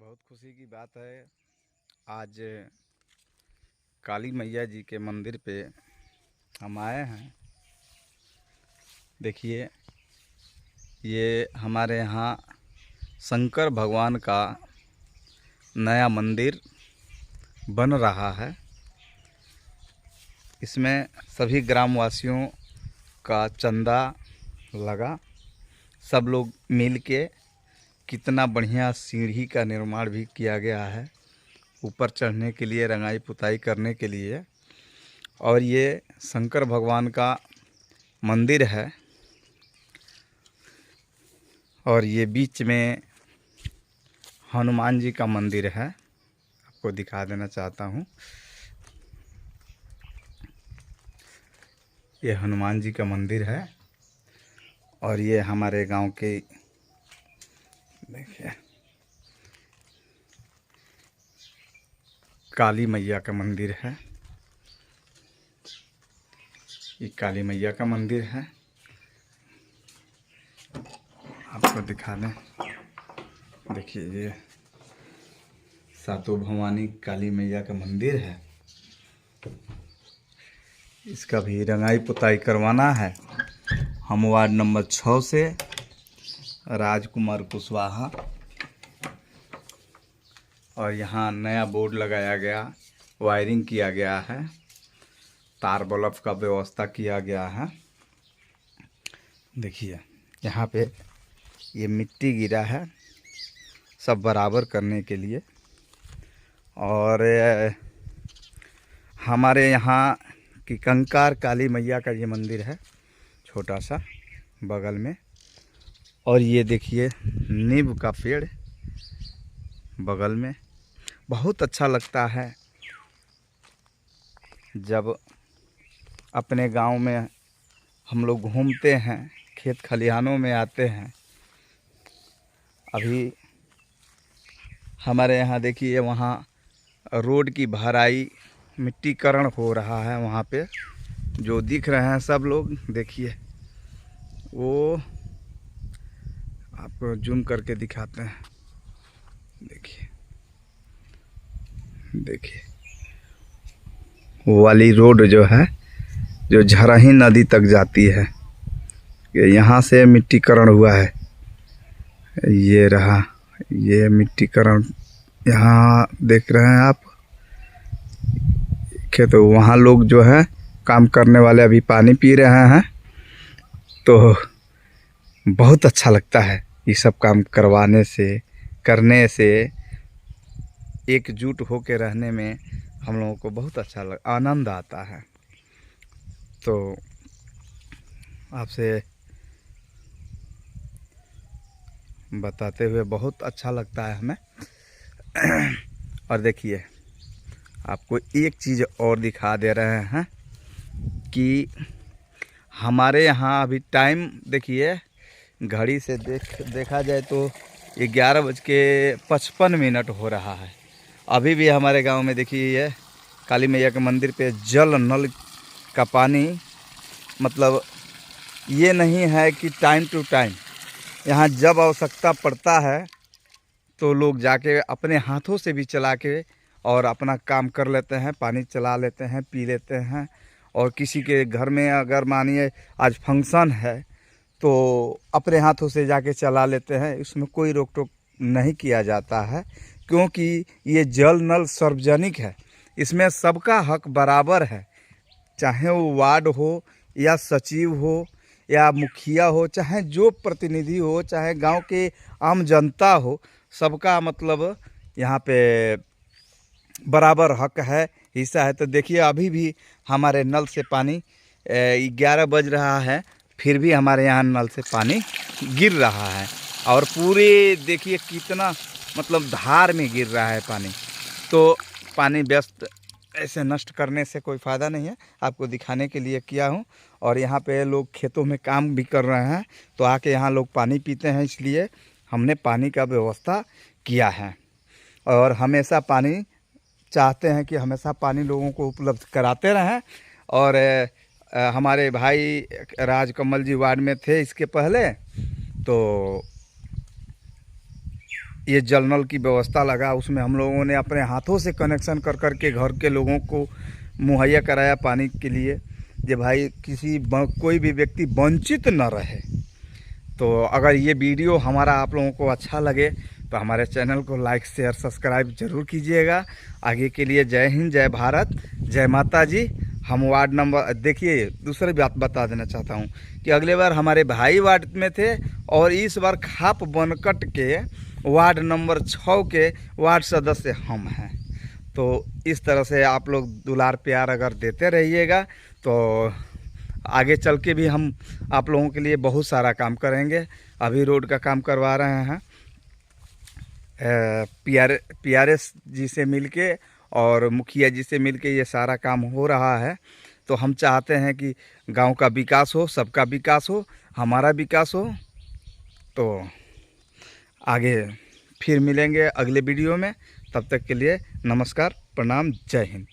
बहुत खुशी की बात है। आज काली मैया जी के मंदिर पे हम आए हैं। देखिए, ये हमारे यहाँ शंकर भगवान का नया मंदिर बन रहा है। इसमें सभी ग्रामवासियों का चंदा लगा, सब लोग मिल के कितना बढ़िया सीढ़ी का निर्माण भी किया गया है ऊपर चढ़ने के लिए, रंगाई पुताई करने के लिए। और ये शंकर भगवान का मंदिर है और ये बीच में हनुमान जी का मंदिर है। आपको दिखा देना चाहता हूँ, ये हनुमान जी का मंदिर है। और ये हमारे गांव के, देखिए, काली मैया का मंदिर है। ये काली मैया का मंदिर है, आपको दिखा दें। देखिए, ये सातों भवानी काली मैया का मंदिर है। इसका भी रंगाई पुताई करवाना है। हम वार्ड नंबर 6 से राजकुमार कुशवाहा। और यहाँ नया बोर्ड लगाया गया, वायरिंग किया गया है, तार बल्ब का व्यवस्था किया गया है। देखिए, यहाँ पे ये मिट्टी गिरा है सब बराबर करने के लिए। और हमारे यहाँ की कंकार काली मैया का ये मंदिर है, छोटा सा बगल में। और ये देखिए, नीम का पेड़ बगल में। बहुत अच्छा लगता है जब अपने गांव में हम लोग घूमते हैं, खेत खलिहानों में आते हैं। अभी हमारे यहाँ देखिए, वहाँ रोड की भराई, मिट्टीकरण हो रहा है। वहाँ पे जो दिख रहे हैं सब लोग, देखिए, वो आपको जूम करके दिखाते हैं। देखिए देखिए, वो वाली रोड जो है, जो झरही नदी तक जाती है, यहाँ से मिट्टीकरण हुआ है। ये रहा, ये मिट्टीकरण यहाँ देख रहे हैं आप। तो वहाँ लोग जो है काम करने वाले अभी पानी पी रहे हैं। तो बहुत अच्छा लगता है ये सब काम करवाने से, करने से, एकजुट होकर रहने में हम लोगों को बहुत अच्छा आनंद आता है। तो आपसे बताते हुए बहुत अच्छा लगता है हमें। और देखिए, आपको एक चीज़ और दिखा दे रहे हैं कि हमारे यहाँ अभी टाइम देखिए, घड़ी से देखा जाए तो 11:55 हो रहा है। अभी भी हमारे गांव में देखिए, ये काली मैया के मंदिर पे जल नल का पानी, मतलब ये नहीं है कि टाइम टू टाइम, यहाँ जब आवश्यकता पड़ता है तो लोग जाके अपने हाथों से भी चला के और अपना काम कर लेते हैं, पानी चला लेते हैं, पी लेते हैं। और किसी के घर में अगर मानिए आज फंक्शन है तो अपने हाथों से जाके चला लेते हैं, इसमें कोई रोक टोक नहीं किया जाता है। क्योंकि ये जल नल सार्वजनिक है, इसमें सबका हक बराबर है। चाहे वो वार्ड हो या सचिव हो या मुखिया हो, चाहे जो प्रतिनिधि हो, चाहे गांव के आम जनता हो, सबका मतलब यहाँ पे बराबर हक है, हिस्सा है। तो देखिए, अभी भी हमारे नल से पानी 11 बज रहा है, फिर भी हमारे यहाँ नल से पानी गिर रहा है। और पूरे देखिए कितना मतलब धार में गिर रहा है पानी। तो पानी व्यस्त ऐसे नष्ट करने से कोई फ़ायदा नहीं है, आपको दिखाने के लिए किया हूँ। और यहाँ पे लोग खेतों में काम भी कर रहे हैं, तो आके यहाँ लोग पानी पीते हैं, इसलिए हमने पानी का व्यवस्था किया है। और हमेशा पानी चाहते हैं कि हमेशा पानी लोगों को उपलब्ध कराते रहें। और हमारे भाई राजकमल जी वार्ड में थे इसके पहले, तो ये जल नल की व्यवस्था लगा, उसमें हम लोगों ने अपने हाथों से कनेक्शन कर कर के घर के लोगों को मुहैया कराया पानी के लिए, कि भाई कोई भी व्यक्ति वंचित न रहे। तो अगर ये वीडियो हमारा आप लोगों को अच्छा लगे तो हमारे चैनल को लाइक शेयर सब्सक्राइब जरूर कीजिएगा। आगे के लिए जय हिंद, जय भारत, जय माता जी। हम वार्ड नंबर, देखिए दूसरी बात बता देना चाहता हूँ कि अगले बार हमारे भाई वार्ड में थे और इस बार खाप बनकट के वार्ड नंबर 6 के वार्ड सदस्य हम हैं। तो इस तरह से आप लोग दुलार प्यार अगर देते रहिएगा तो आगे चल के भी हम आप लोगों के लिए बहुत सारा काम करेंगे। अभी रोड का काम करवा रहे हैं PRS जी से मिलके और मुखिया जी से मिलके, ये सारा काम हो रहा है। तो हम चाहते हैं कि गांव का विकास हो, सबका विकास हो, हमारा विकास हो। तो आगे फिर मिलेंगे अगले वीडियो में, तब तक के लिए नमस्कार, प्रणाम, जय हिंद।